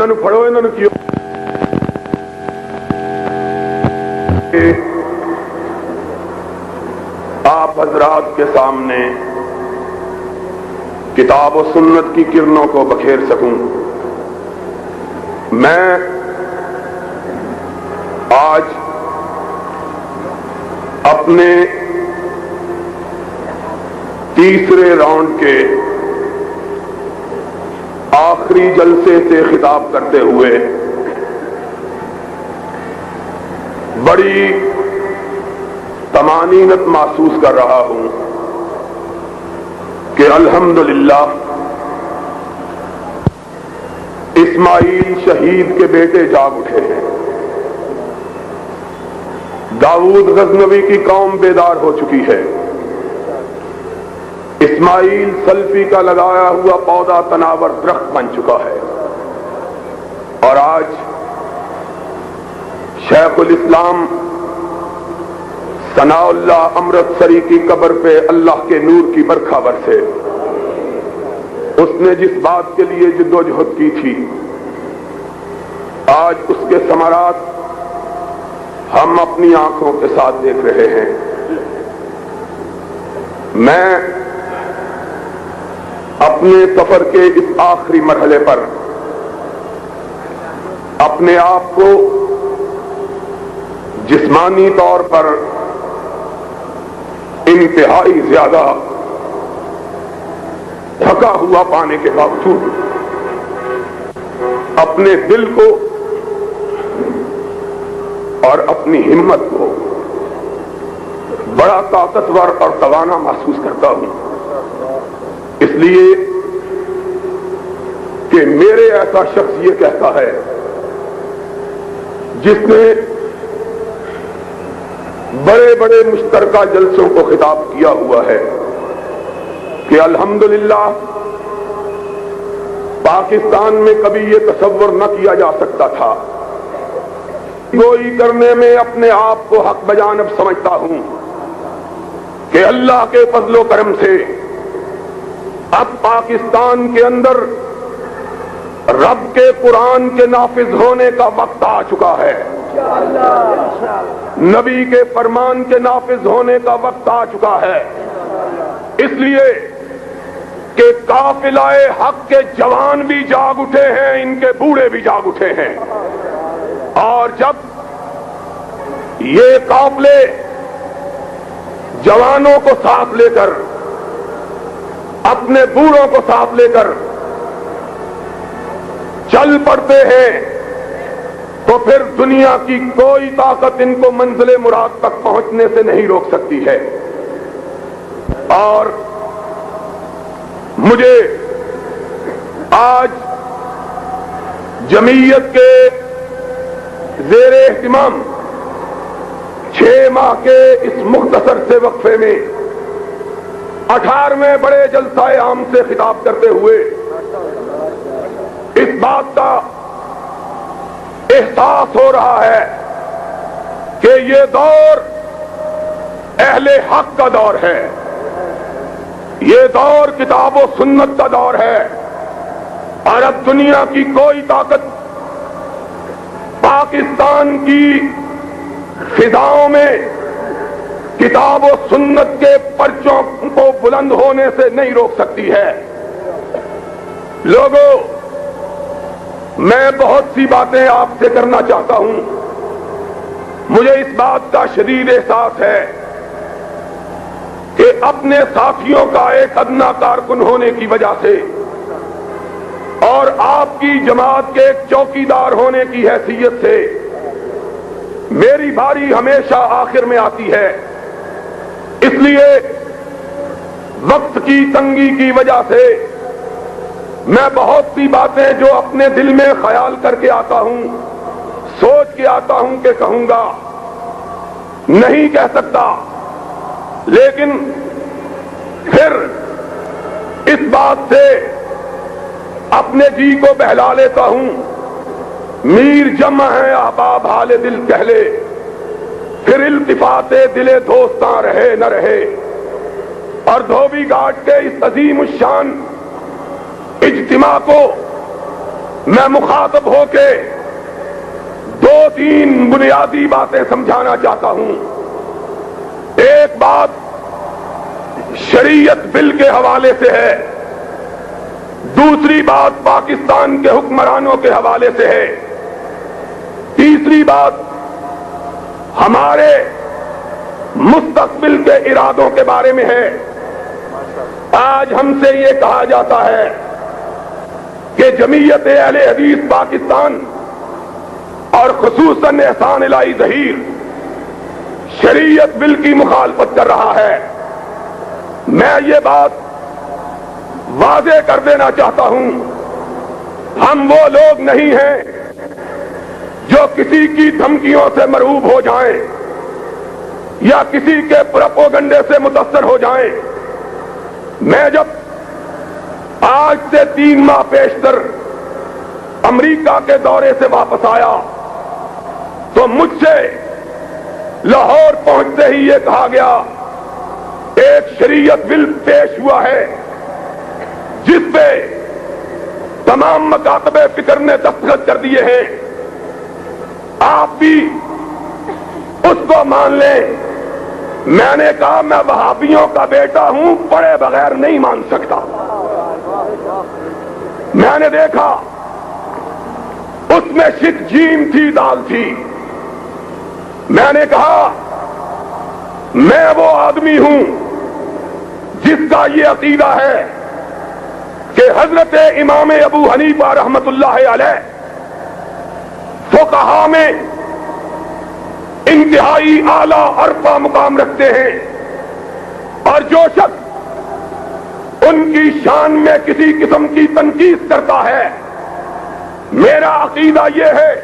انہوں پڑھو انہوں کیوں آپ حضرات کے سامنے کتاب و سنت کی کرنوں کو بکھیر سکوں. میں آج اپنے تیسرے راؤنڈ کے آخری جلسے سے خطاب کرتے ہوئے بڑی طمانینت محسوس کر رہا ہوں کہ الحمدللہ اسماعیل شہید کے بیٹے جاگ اٹھے ہیں. داؤد غزنوی کی قوم بیدار ہو چکی ہے. اسماعیل سلفی کا لگایا ہوا پودا تناور درخت بن چکا ہے. اور آج شیخ الاسلام ثناء اللہ امرتسری کی قبر پہ اللہ کے نور کی برکھا برسے. اس نے جس بات کے لیے جدوجہد کی تھی آج اس کے ثمرات ہم اپنی آنکھوں کے ساتھ دیکھ رہے ہیں. میں اپنے سفر کے اس آخری مرحلے پر اپنے آپ کو جسمانی طور پر انتہائی زیادہ تھکا ہوا پانے کے باوجود اپنے دل کو اور اپنی ہمت کو بڑا طاقتور اور توانا محسوس کرتا ہوں. اس لیے کہ میرے ایسا شخص یہ کہتا ہے جس نے بڑے بڑے مشترکہ جلسوں کو خطاب کیا ہوا ہے کہ الحمدللہ پاکستان میں کبھی یہ تصور نہ کیا جا سکتا تھا. گوئی کرنے میں اپنے آپ کو حق بجانب سمجھتا ہوں کہ اللہ کے فضل و کرم سے اب پاکستان کے اندر رب کے قرآن کے نافذ ہونے کا وقت آ چکا ہے. نبی کے فرمان کے نافذ ہونے کا وقت آ چکا ہے. اس لیے کہ قافلہ حق کے جوان بھی جاگ اٹھے ہیں, ان کے بوڑھے بھی جاگ اٹھے ہیں. اور جب یہ قافلے جوانوں کو ساتھ لے کر اپنے بوڑھوں کو ساتھ لے کر چل پڑتے ہیں تو پھر دنیا کی کوئی طاقت ان کو منزل مراد تک پہنچنے سے نہیں روک سکتی ہے. اور مجھے آج جمعیت کے زیر اہتمام 6 ماہ کے اس مختصر سے وقفے میں 18ویں بڑے جلسہ عام سے خطاب کرتے ہوئے اس بات کا احساس ہو رہا ہے کہ یہ دور اہل حق کا دور ہے. یہ دور کتاب و سنت کا دور ہے. اور اب دنیا کی کوئی طاقت پاکستان کی فضاؤں میں کتاب و سنت کے پرچوں کو بلند ہونے سے نہیں روک سکتی ہے. لوگوں, میں بہت سی باتیں آپ سے کرنا چاہتا ہوں. مجھے اس بات کا شدید احساس ہے کہ اپنے ساتھیوں کا ایک ادنا کارکن ہونے کی وجہ سے اور آپ کی جماعت کے ایک چوکیدار ہونے کی حیثیت سے میری باری ہمیشہ آخر میں آتی ہے. اس لیے وقت کی تنگی کی وجہ سے میں بہت سی باتیں جو اپنے دل میں خیال کر کے آتا ہوں, سوچ کے آتا ہوں کہ کہوں گا, نہیں کہہ سکتا. لیکن پھر اس بات سے اپنے جی کو بہلا لیتا ہوں. میر جمع ہے احباب حال دل کہہ لے, پھر التفات دل دوستاں رہے نہ رہے. اور دھوبی گھاٹ کے اس عظیم الشان اجتماع کو میں مخاطب ہو کے دو تین بنیادی باتیں سمجھانا چاہتا ہوں. ایک بات شریعت بل کے حوالے سے ہے، دوسری بات پاکستان کے حکمرانوں کے حوالے سے ہے، تیسری بات ہمارے مستقبل کے ارادوں کے بارے میں ہے. آج ہم سے یہ کہا جاتا ہے کہ جمعیت اہل حدیث پاکستان اور خصوصاً احسان الہی ظہیر شریعت بل کی مخالفت کر رہا ہے. میں یہ بات واضح کر دینا چاہتا ہوں، ہم وہ لوگ نہیں ہیں جو کسی کی دھمکیوں سے مرعوب ہو جائیں یا کسی کے پروپیگنڈے سے متاثر ہو جائیں. میں جب آج سے 3 ماہ پیشتر امریکہ کے دورے سے واپس آیا تو مجھ سے لاہور پہنچتے ہی یہ کہا گیا ایک شریعت بل پیش ہوا ہے جس پہ تمام مکاتب فکر نے دستخط کر دیے ہیں، آپ بھی اس کو مان لیں. میں نے کہا میں وہابیوں کا بیٹا ہوں، پڑھے بغیر نہیں مان سکتا. میں نے دیکھا اس میں شک جیم تھی، دال تھی. میں نے کہا میں وہ آدمی ہوں جس کا یہ عقیدہ ہے کہ حضرت امام ابو حنیفہ رحمت اللہ علیہ فقہا میں انتہائی اعلیٰ عرفہ مقام رکھتے ہیں، اور جو شخص ان کی شان میں کسی قسم کی تنقید کرتا ہے، میرا عقیدہ یہ ہے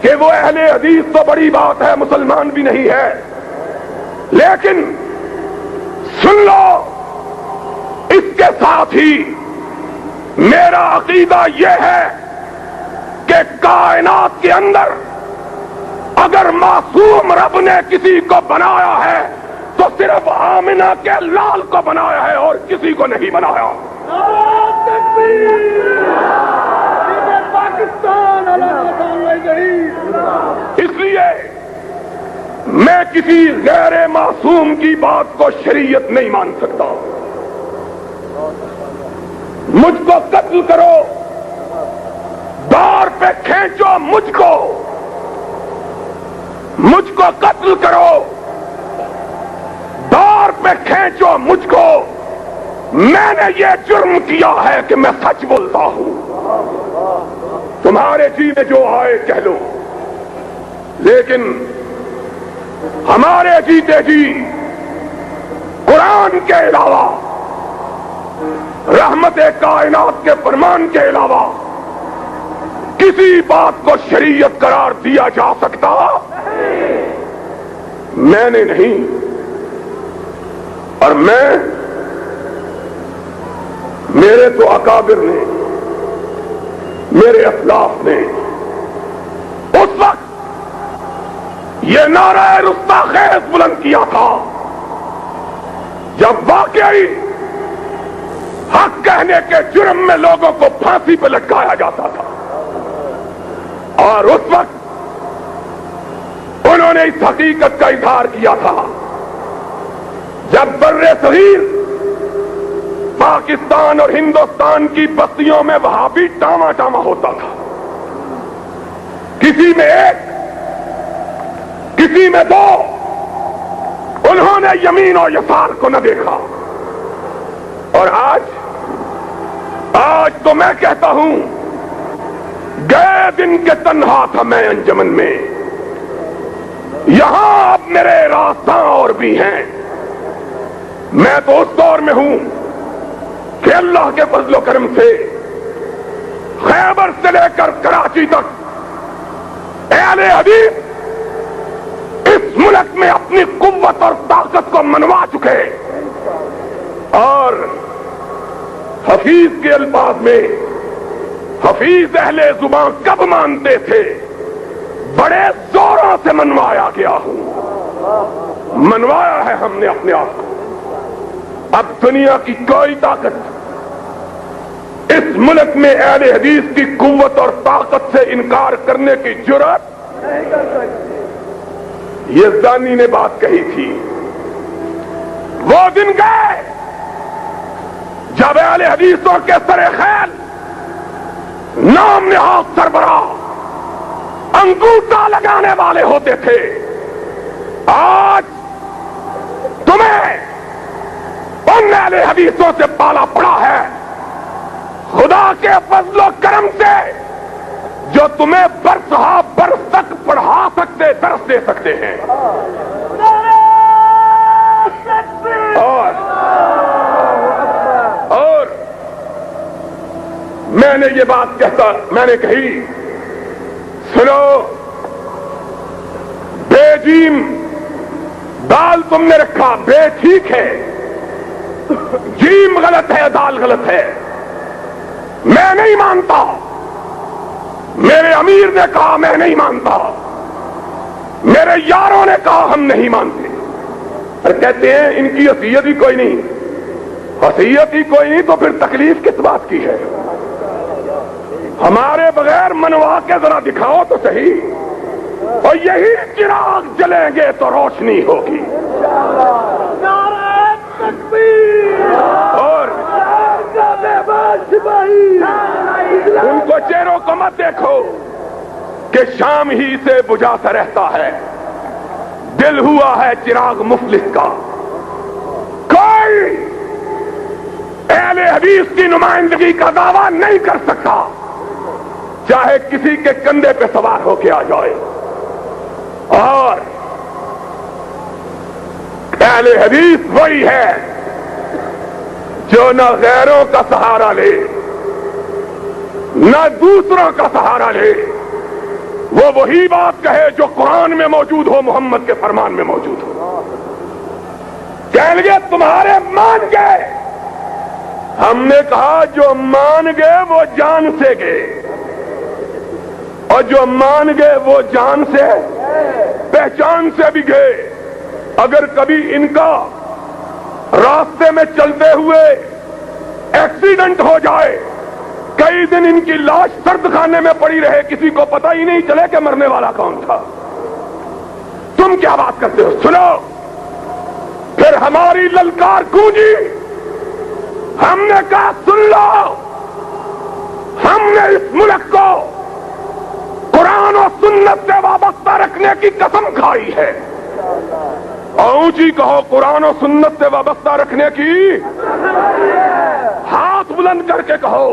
کہ وہ اہل حدیث تو بڑی بات ہے، مسلمان بھی نہیں ہے، لیکن سن لو اس کے ساتھ ہی میرا عقیدہ یہ ہے کہ کائنات کے اندر اگر معصوم رب نے کسی کو بنایا ہے تو صرف آمنہ کے لال کو بنایا ہے اور کسی کو نہیں بنایا. اس لیے میں کسی غیر معصوم کی بات کو شریعت نہیں مان سکتا. مجھ کو قتل کرو، دار پہ کھینچو مجھ کو قتل کرو، دار پہ کھینچو مجھ کو، میں نے یہ جرم کیا ہے کہ میں سچ بولتا ہوں. تمہارے جی میں جو آئے کہہ لو، لیکن ہمارے جیتے جی قرآن کے علاوہ، رحمت کائنات کے فرمان کے علاوہ کسی بات کو شریعت قرار دیا جا سکتا میں نے نہیں. اور میرے تو اکابر نے، میرے اسلاف نے اس وقت یہ نعرہ رستاخیز بلند کیا تھا جب واقعی حق کہنے کے جرم میں لوگوں کو پھانسی پہ لٹکایا جاتا تھا، اور اس وقت انہوں نے اس حقیقت کا اظہار کیا تھا جب بر صغیر پاکستان اور ہندوستان کی بستیوں میں وہابی ٹاما ٹاما ہوتا تھا، کسی میں ایک، کسی میں دو، انہوں نے یمین اور یسار کو نہ دیکھا. اور آج تو میں کہتا ہوں گئے دن کے تنہا تھا میں انجمن میں، یہاں اب میرے راستاں اور بھی ہیں. میں تو اس دور میں ہوں کہ اللہ کے فضل و کرم سے خیبر سے لے کر کراچی تک اہل حدیث اس ملک میں اپنی قوت اور طاقت کو منوا چکے. اور حفیظ کے الفاظ میں، حفیظ اہل زبان کب مانتے تھے؟ بڑے زوروں سے منوایا گیا ہوں، منوایا ہے ہم نے اپنے آپ کو. اب دنیا کی کوئی طاقت اس ملک میں اہل حدیث کی قوت اور طاقت سے انکار کرنے کی جرأت یزدانی نے بات کہی تھی. وہ دن گئے جب اہل حدیثوں کے سر خیل نام نہاد سربراہ انگوٹھا لگانے والے ہوتے تھے. آج تمہیں ان اہل حدیثوں سے پالا پڑا ہے خدا کے فضل و کرم سے جو تمہیں برس ہا برس تک پڑھا سکتے درس دے سکتے ہیں. اور میں نے یہ بات میں نے کہی سنو بے جیم دال تم نے رکھا بے ٹھیک ہے جیم غلط ہے دال غلط ہے میں نہیں مانتا. میرے امیر نے کہا میں نہیں مانتا میرے یاروں نے کہا ہم نہیں مانتے. اور کہتے ہیں ان کی حیثیت ہی کوئی نہیں حیثیت ہی کوئی نہیں تو پھر تکلیف کس بات کی ہے. ہمارے بغیر منوا کے ذرا دکھاؤ تو صحیح اور یہی چراغ جلیں گے تو روشنی ہوگی. اور ان کو چہروں کو مت دیکھو کہ شام ہی سے بجھا سا رہتا ہے دل ہوا ہے چراغ مفلس کا. کوئی اہل حدیث کی نمائندگی کا دعویٰ نہیں کر سکتا چاہے کسی کے کندھے پہ سوار ہو کے آ جائے. اور اہل حدیث وہی ہے جو نہ غیروں کا سہارا لے نہ دوسروں کا سہارا لے. وہ وہی بات کہے جو قرآن میں موجود ہو محمد کے فرمان میں موجود ہو. کہنے لگے تمہارے مان گئے. ہم نے کہا جو مان گئے وہ جان سے گئے اور جو مان گئے وہ جان سے پہچان سے بھی گئے. اگر کبھی ان کا راستے میں چلتے ہوئے ایکسیڈنٹ ہو جائے کئی دن ان کی لاش سرد خانے میں پڑی رہے کسی کو پتہ ہی نہیں چلے کہ مرنے والا کون تھا. تم کیا بات کرتے ہو؟ سنو پھر ہماری للکار گونجی. ہم نے کہا سن لو ہم نے اس ملک کو قرآن و سنت سے وابستہ رکھنے کی قسم کھائی ہے. اور اونچی کہو قرآن و سنت سے وابستہ رکھنے کی ہاتھ بلند کر کے کہو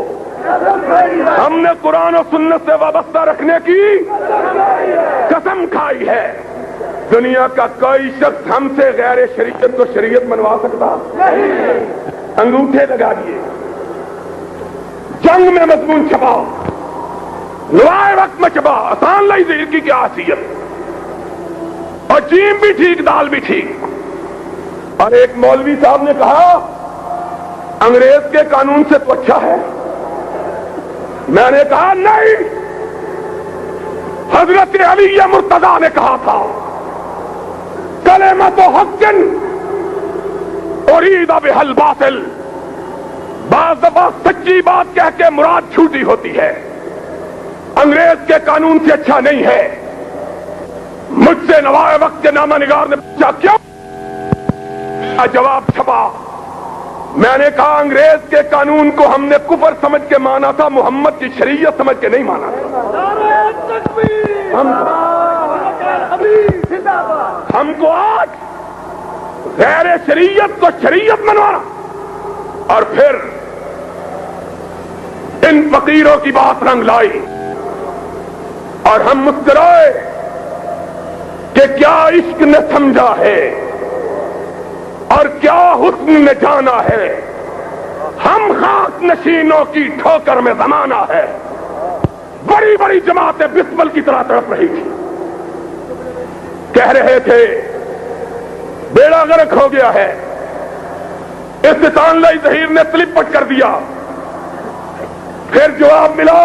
ہم نے قرآن و سنت سے وابستہ رکھنے کی قسم کھائی ہے. دنیا کا کوئی شخص ہم سے غیر شریعت کو شریعت منوا سکتا انگوٹھے لگا دیے جنگ میں مضمون چھپاؤ لوائے وقت میں چھپا آسان لائی زہر کی کیا حیثیت اور جیم بھی ٹھیک دال بھی ٹھیک. اور ایک مولوی صاحب نے کہا انگریز کے قانون سے تو اچھا ہے. میں نے کہا نہیں حضرت علی مرتضیٰ نے کہا تھا کلمۃ حق ارید بہا الباطل. بعض دفعہ سچی بات کہہ کے مراد جھوٹی ہوتی ہے. انگریز کے قانون سے اچھا نہیں ہے. مجھ سے نوائے وقت کے نامہ نگار نے پوچھا کیوں جواب چھپا. میں نے کہا انگریز کے قانون کو ہم نے کفر سمجھ کے مانا تھا محمد کی شریعت سمجھ کے نہیں مانا تھا. ہم کو آج غیر شریعت کو شریعت منوانا اور پھر ان فقیروں کی بات رنگ لائی اور ہم مسکرائے کہ کیا عشق نے سمجھا ہے اور کیا حسن نے جانا ہے. ہم خاک نشینوں کی ٹھوکر میں زمانہ ہے. بڑی بڑی جماعتیں بسمل کی طرح تڑپ رہی تھی. کہہ رہے تھے بیڑا غرق ہو گیا ہے. استطان لائی ظہیر نے سلپ پٹ کر دیا. پھر جواب ملا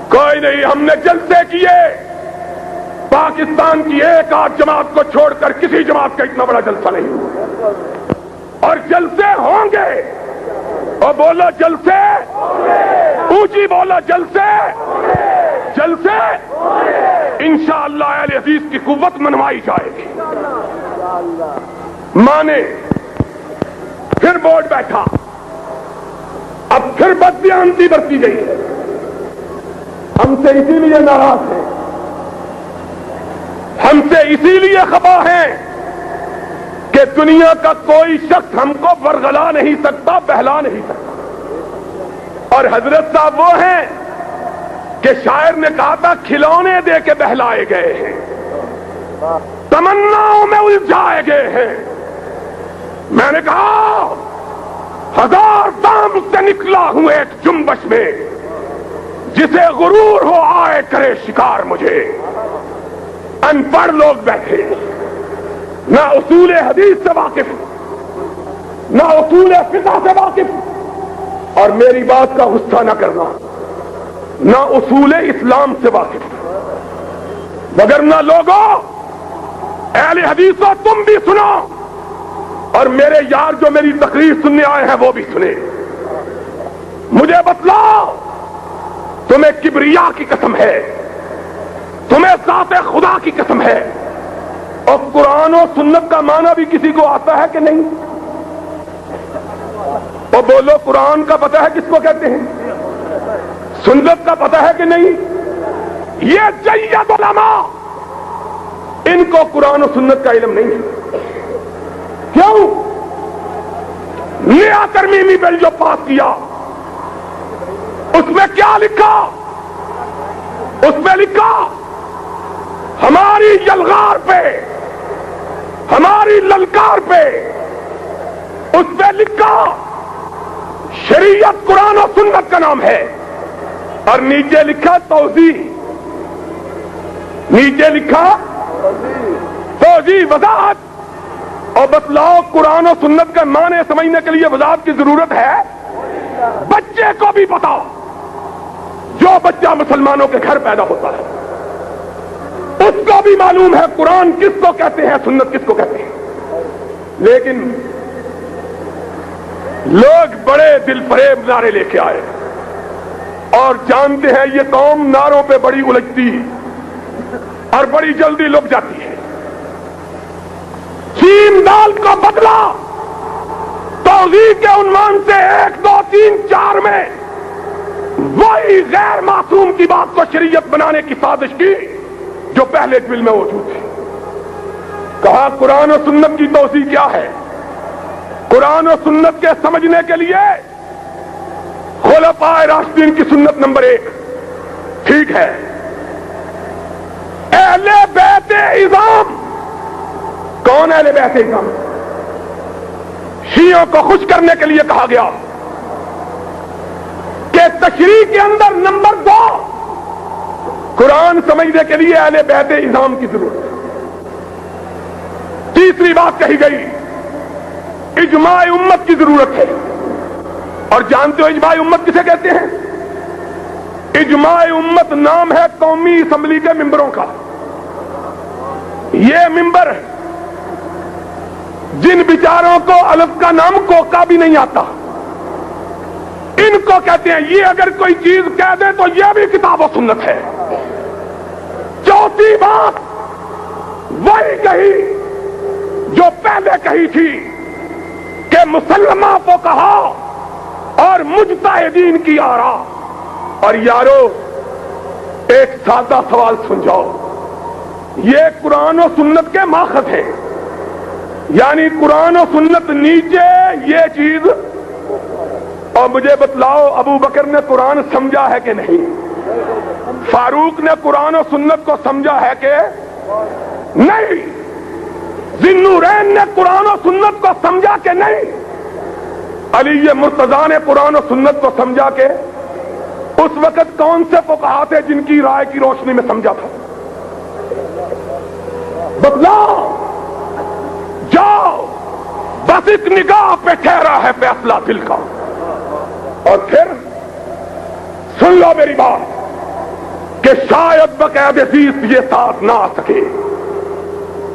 کوئی نہیں ہم نے جلسے کیے. پاکستان کی ایک آدھ جماعت کو چھوڑ کر کسی جماعت کا اتنا بڑا جلسہ نہیں اور جلسے ہوں گے اور بولو جلسے، اونچی بولو جلسے، جلسے انشاءاللہ اہل حدیث کی قوت منوائی جائے گی۔ مانے پھر بورڈ بیٹھا، اب پھر بددیانتی برتی گئی ہے، ہم سے اسی لیے ناراض ہیں، ہم سے اسی لیے خفا ہیں کہ دنیا کا کوئی شخص ہم کو ورغلا نہیں سکتا، بہلا نہیں سکتا۔ اور حضرت صاحب وہ ہیں کہ شاعر نے کہا تھا کھلونے دے کے بہلائے گئے ہیں، تمناؤں میں الجھائے گئے ہیں۔ میں نے کہا ہزار دام سے نکلا ہوں ایک جنبش میں، جسے غرور ہو آئے کرے شکار مجھے۔ ان پڑھ لوگ بیٹھے، نہ اصول حدیث سے واقف، نہ اصول فقہ سے واقف، اور میری بات کا غصہ نہ کرنا، نہ اصول اسلام سے واقف، وگرنہ لوگوں اہل حدیثوں تم بھی سنو، اور میرے یار جو میری تقریر سننے آئے ہیں وہ بھی سنے۔ مجھے بتلاؤ، تمہیں کبریا کی قسم ہے، تمہیں ذات خدا کی قسم ہے، اور قرآن و سنت کا معنی بھی کسی کو آتا ہے کہ نہیں؟ اور بولو قرآن کا پتہ ہے کس کو کہتے ہیں؟ سنت کا پتہ ہے کہ نہیں؟ یہ جید علماء، ان کو قرآن و سنت کا علم نہیں ہے۔ کیوں؟ نیا ترمیمی بل جو پاس کیا اس میں کیا لکھا؟ اس میں لکھا ہماری یلغار پہ، ہماری للکار پہ، اس پہ لکھا شریعت قرآن و سنت کا نام ہے، اور نیچے لکھا توضیح، نیچے لکھا توضیح، وضاحت۔ اور بتلاؤ قرآن و سنت کا معنی سمجھنے کے لیے وضاحت کی ضرورت ہے؟ بچے کو بھی بتاؤ، جو بچہ مسلمانوں کے گھر پیدا ہوتا ہے اس کو بھی معلوم ہے قرآن کس کو کہتے ہیں، سنت کس کو کہتے ہیں۔ لیکن لوگ بڑے دل فریب نعرے لے کے آئے، اور جانتے ہیں یہ قوم نعروں پہ بڑی الجھتی اور بڑی جلدی لک جاتی ہے۔ سین دال کو بدلا توضیح کے عنوان سے 1 2 3 4 میں وہی غیر معصوم کی بات کو شریعت بنانے کی سازش کی جو پہلے بل میں موجود تھی۔ کہا قرآن و سنت کی توضیح کیا ہے؟ قرآن و سنت کے سمجھنے کے لیے خلفائے راشدین کی سنت نمبر 1 ٹھیک ہے، اہل بیت اعظام۔ کون اہل بیت اعظام؟ شیعوں کو خوش کرنے کے لیے کہا گیا کہ تشریح کے اندر نمبر 2 قرآن سمجھنے کے لیے اہل بیت اعظام کی ضرورت ہے۔ تیسری بات کہی گئی اجماع امت کی ضرورت ہے، اور جانتے ہو اجماع امت کسے کہتے ہیں؟ اجماع امت نام ہے قومی اسمبلی کے ممبروں کا۔ یہ ممبر جن بیچاروں کو الف کا نام کوکا بھی نہیں آتا، ان کو کہتے ہیں یہ اگر کوئی چیز کہہ دے تو یہ بھی کتاب و سنت ہے۔ چوتھی بات وہی کہی جو پہلے کہی تھی کہ مسلمہ کو کہا اور مجتہدین کی آرا۔ اور یارو ایک سادہ سوال سمجھاؤ، یہ قرآن و سنت کے ماخذ ہیں، یعنی قرآن و سنت نیچے یہ چیز، اور مجھے بتلاؤ ابو بکر نے قرآن سمجھا ہے کہ نہیں؟ فاروق نے قرآن و سنت کو سمجھا ہے کہ نہیں؟ ذی-النورین نے قرآن و سنت کو سمجھا کہ نہیں؟ علی مرتضیٰ نے قرآن و سنت کو سمجھا کہ اس وقت کون سے فقہا تھے جن کی رائے کی روشنی میں سمجھا تھا؟ بتلاؤ، جاؤ، بس ایک نگاہ پہ ٹھہرا ہے فیصلہ دل کا۔ اور پھر سن لو میری بات کہ شاید بقید عزیز یہ ساتھ نہ آ سکے،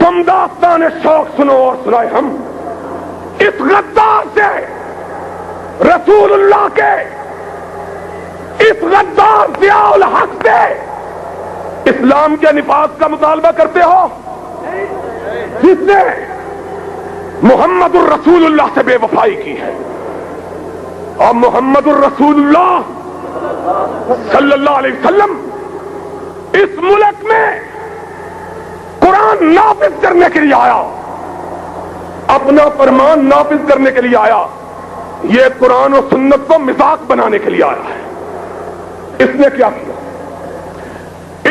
تم داستان شوق سنو اور سنائے ہم اس غدار سے رسول اللہ کے اس غدار ضیاء الحق سے اسلام کے نفاذ کا مطالبہ کرتے ہو، جس نے محمد الرسول اللہ سے بے وفائی کی ہے؟ اور محمد الرسول اللہ صلی اللہ علیہ وسلم اس ملک میں قرآن نافذ کرنے کے لیے آیا، اپنا فرمان نافذ کرنے کے لیے آیا، یہ قرآن و سنت کو مذاق بنانے کے لیے آیا ہے۔ اس نے کیا کیا؟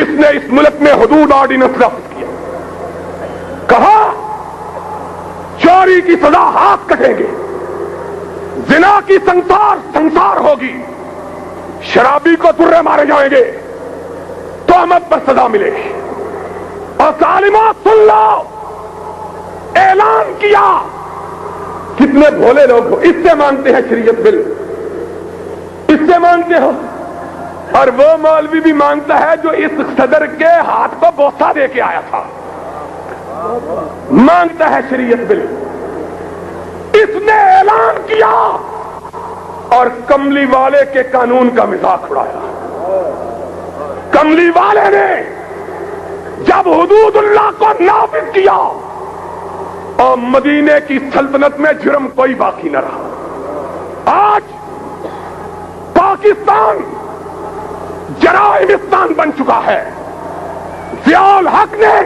اس نے اس ملک میں حدود آرڈیننس نافذ کیا، کہا چوری کی سزا ہاتھ کٹیں گے، زنا کی سنسار ہوگی، شرابی کو درے مارے جائیں گے، تہمت پر سزا ملے گی۔ اور ظالمات سن لو، اعلان کیا، کتنے بھولے لوگ ہو، اس سے مانگتے ہیں شریعت بل، اس سے مانگتے ہو، اور وہ مولوی بھی مانگتا ہے جو اس صدر کے ہاتھ کو بوسہ دے کے آیا تھا، مانگتا ہے شریعت بل۔ اس نے اعلان کیا اور کملی والے کے قانون کا مذاق اڑایا۔ کملی والے نے جب حدود اللہ کو نافذ کیا اور مدینے کی سلطنت میں جرم کوئی باقی نہ رہا، آج پاکستان جرائمستان بن چکا ہے۔ ضیاء الحق نے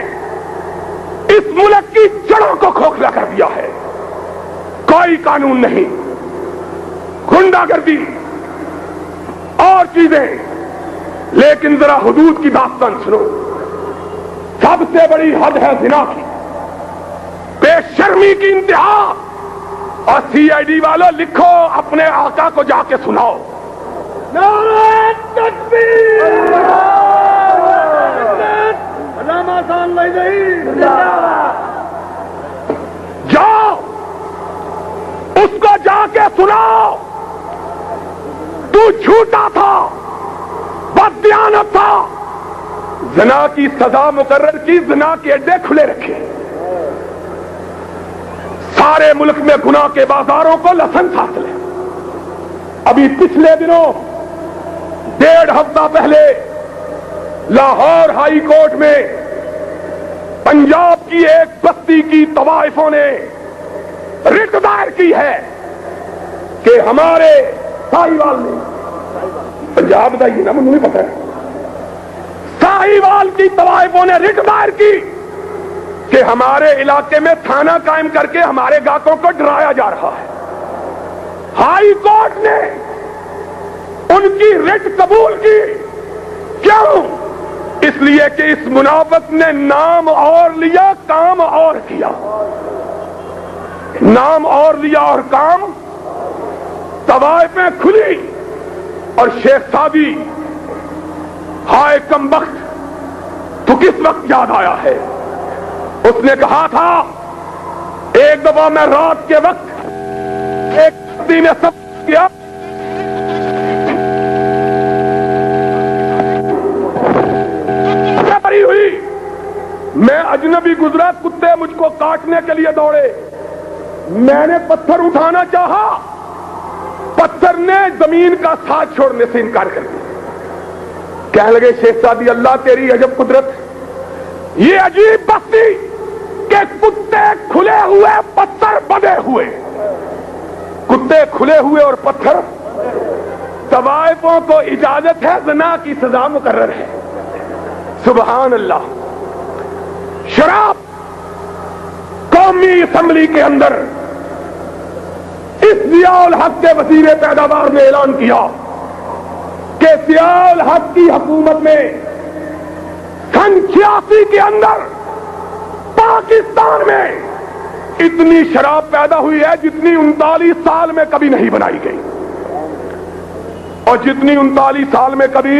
اس ملک کی جڑوں کو کھوکھلا کر دیا ہے، کوئی قانون نہیں، گنڈا گردی اور چیزیں۔ لیکن ذرا حدود کی داستان سنو، سب سے بڑی حد ہے زنا کی، بے شرمی کی انتہا۔ اور سی آئی ڈی والوں لکھو، اپنے آقا کو جا کے سناؤ، نعرہ تکبیر، علامہ خان جاؤ اس کو جا کے سناؤ، تو جھوٹا تھا، بددیانت تھا، زنا کی سزا مقرر کی، زنا کے اڈے کھلے رکھے، سارے ملک میں گناہ کے بازاروں کو لائسنس حاصل ہے۔ ابھی پچھلے دنوں 1.5 ہفتہ پہلے لاہور ہائی کورٹ میں پنجاب کی ایک بستی کی طوائفوں نے رٹ دائر کی ہے کہ ہمارے ساہیوال نے، پنجاب کا یہ نا مجھے نہیں پتا ہے، ساہیوال کی طوائفوں نے رٹ دائر کی کہ ہمارے علاقے میں تھانہ قائم کر کے ہمارے گاہکوں کو ڈرایا جا رہا ہے۔ ہائی کورٹ نے ان کی رٹ قبول کی، کیوں؟ اس لیے کہ اس منافق نے نام اور لیا، کام اور کیا، نام اور لیا اور کام۔ طوائفیں کھلی اور شیخ سادی، ہائے کم بخت، تو کس وقت یاد آیا ہے؟ اس نے کہا تھا ایک دفعہ میں رات کے وقت ایک بستی میں سب کیا، بری ہوئی، میں اجنبی گزرا، کتے مجھ کو کاٹنے کے لیے دوڑے، میں نے پتھر اٹھانا چاہا، پتھر نے زمین کا ساتھ چھوڑنے سے انکار کر دیا۔ کہنے لگے شیخ سادی اللہ تیری عجب قدرت، یہ عجیب بستی کہ کتے کھلے ہوئے پتھر بندھے ہوئے، کتے کھلے ہوئے اور پتھر۔ طوائفوں کو اجازت ہے، زنا کی سزا مقرر ہے۔ سبحان اللہ۔ شراب قومی اسمبلی کے اندر اس ضیاء الحق کے وزیر پیداوار نے اعلان کیا کہ ضیاء الحق کی حکومت میں سن 86 کے اندر پاکستان میں اتنی شراب پیدا ہوئی ہے جتنی 39 سال میں کبھی نہیں بنائی گئی، اور جتنی 39 سال میں کبھی۔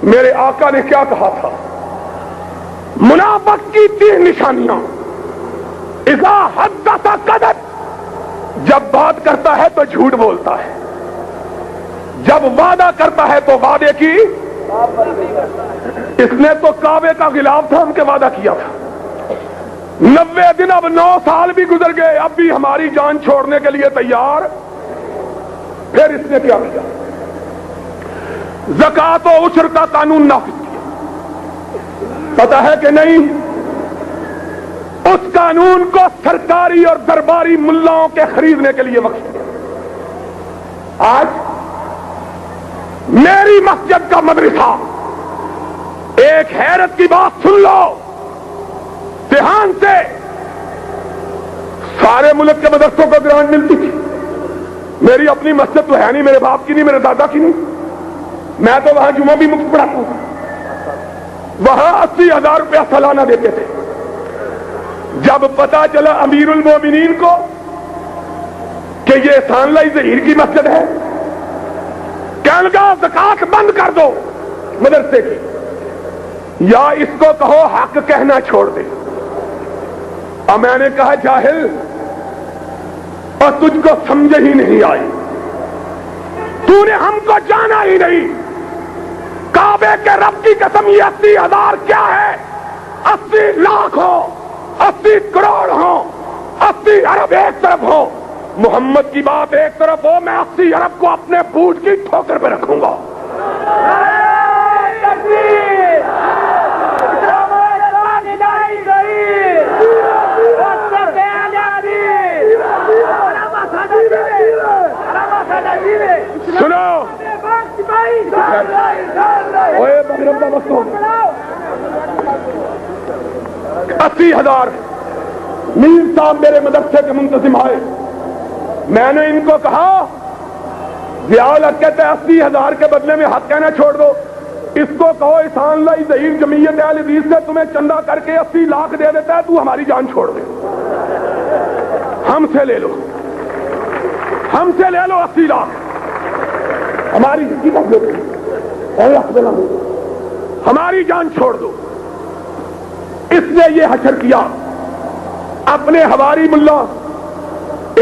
میرے آقا نے کیا کہا تھا؟ منافق کی 3 نشانیاں، اذا حدث کذب، جب بات کرتا ہے تو جھوٹ بولتا ہے، جب وعدہ کرتا ہے تو وعدے کی، اس نے تو کعبے کا غلاف تھا ہم کے وعدہ کیا تھا، 90 دن اب 9 سال بھی گزر گئے، اب بھی ہماری جان چھوڑنے کے لیے تیار پھر اس نے کیا کیا؟ زکات و عشر کا قانون نافذ کیا. پتا ہے کہ نہیں؟ اس قانون کو سرکاری اور درباری ملاؤں کے خریدنے کے لیے وقف کیا. آج میری مسجد کا مدرسہ، ایک حیرت کی بات سن لو، دھیان سے، سارے ملک کے مدرسوں کو گرانٹ ملتی تھی. میری اپنی مسجد تو ہے نہیں، میرے باپ کی نہیں، میرے دادا کی نہیں. میں تو وہاں جمعہ بھی مفت پڑھاتا ہوں. وہاں 80,000 روپیہ سالانہ دیتے تھے. جب پتا چلا امیر المومنین کو کہ یہ احسان اللہ ظہیر کی مسجد ہے، کہنے لگا زکات بند کر دو مدرسے کی، یا اس کو کہو حق کہنا چھوڑ دے. اور میں نے کہا جاہل، اور تجھ کو سمجھ ہی نہیں آئی، تو نے ہم کو جانا ہی نہیں. کعبے کے رب کی قسم، یہ 80,000 کیا ہے؟ 80 لاکھ ہو، 80 کروڑ ہو، 80 ارب ایک طرف ہو، محمد کی بات ایک طرف ہو، میں 80 ارب کو اپنے بوٹ کی ٹھوکر پہ رکھوں گا. سنو، 80,000 میر صاحب میرے مدرسے کے منتظم آئے. میں نے ان کو کہا، ضیاء الحق کہتے ہیں 80,000 کے بدلے میں حق کہنا چھوڑ دو. اس کو کہو احسان اللہ ظہیر جمعیت اہل حدیث سے تمہیں چندہ کر کے 80 لاکھ دے دیتا ہے، تو ہماری جان چھوڑ دے. ہم سے لے لو، ہم سے لے لو 80 لاکھ، ہماری ہماری جان چھوڑ دو. اس نے یہ حشر کیا. اپنے ہواری ملا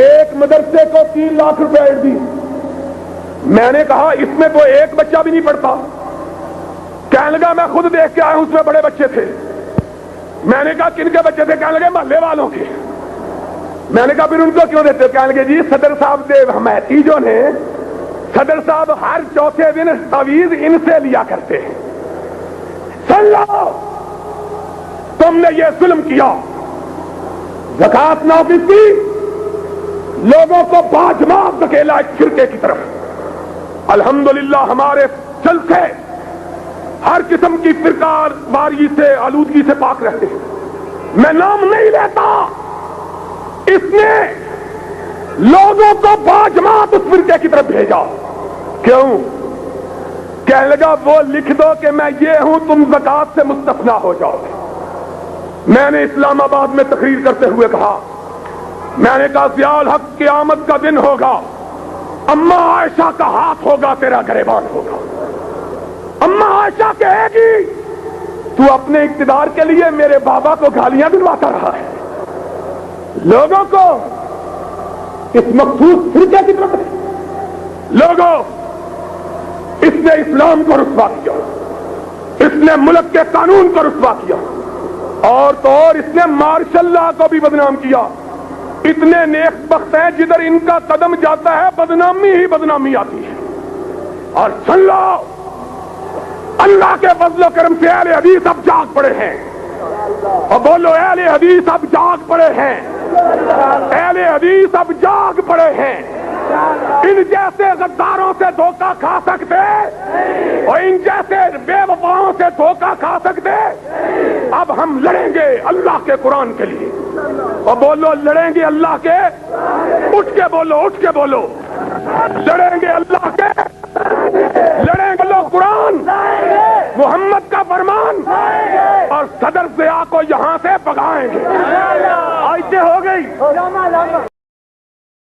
ایک مدرسے کو 3 لاکھ روپے ایڈ دی. میں نے کہا اس میں تو ایک بچہ بھی نہیں پڑھتا. کہنے لگا میں خود دیکھ کے آیا ہوں، اس میں بڑے بچے تھے. میں نے کہا کن کے بچے تھے؟ کہنے لگے محلے والوں کے. میں نے کہا پھر ان کو کیوں دیتے ہو؟ کہنے لگے جی صدر صاحب دیو حمیتی جو نے، صدر صاحب ہر چوتھے دن تعویذ ان سے لیا کرتے ہیں. سن لو، تم نے یہ ظلم کیا، زکات نافذ کی، لوگوں کو باجماعت دھکیلا ایک فرقے کی طرف. الحمدللہ ہمارے جلسے ہر قسم کی فرقہ واری سے، آلودگی سے پاک رہتے ہیں. میں نام نہیں لیتا. اس نے لوگوں کو باجماعت اس فرقے کی طرف بھیجا. کیوں؟ کہنے لگا وہ لکھ دو کہ میں یہ ہوں، تم زکات سے مستثنا ہو جاؤ. میں نے اسلام آباد میں تقریر کرتے ہوئے کہا، میں نے کہا ضیاء الحق قیامت کا دن ہوگا، اما عائشہ کا ہاتھ ہوگا، تیرا گریبان ہوگا. اما عائشہ کہے گی تو اپنے اقتدار کے لیے میرے بابا کو گالیاں دلواتا رہا ہے. لوگوں کو اس مخصوص فرقے کی طرف، لوگوں، اس نے اسلام کو رسوا کیا، اس نے ملک کے قانون کو رسوا کیا، اور تو اور اس نے مارشل لا کو بھی بدنام کیا. اتنے نیک بخت ہیں جدھر ان کا قدم جاتا ہے بدنامی ہی بدنامی آتی ہے. اور سن لو، اللہ کے فضل و کرم سے اہل حدیث اب جاگ پڑے ہیں. اور بولو اہل حدیث اب جاگ پڑے ہیں، اہل حدیث اب جاگ پڑے ہیں. ان جیسے غداروں سے دھوکہ کھا سکتے اور ان جیسے بے وفاؤں سے دھوکہ کھا سکتے. اب ہم لڑیں گے اللہ کے قرآن کے لیے. اور بولو لڑیں گے اللہ کے، اٹھ کے بولو، اٹھ کے بولو، لڑیں گے اللہ کے، لڑیں گے لو قرآن، محمد کا فرمان، اور صدر ضیاء کو یہاں سے بھگائیں گے. آیتیں ہو گئی.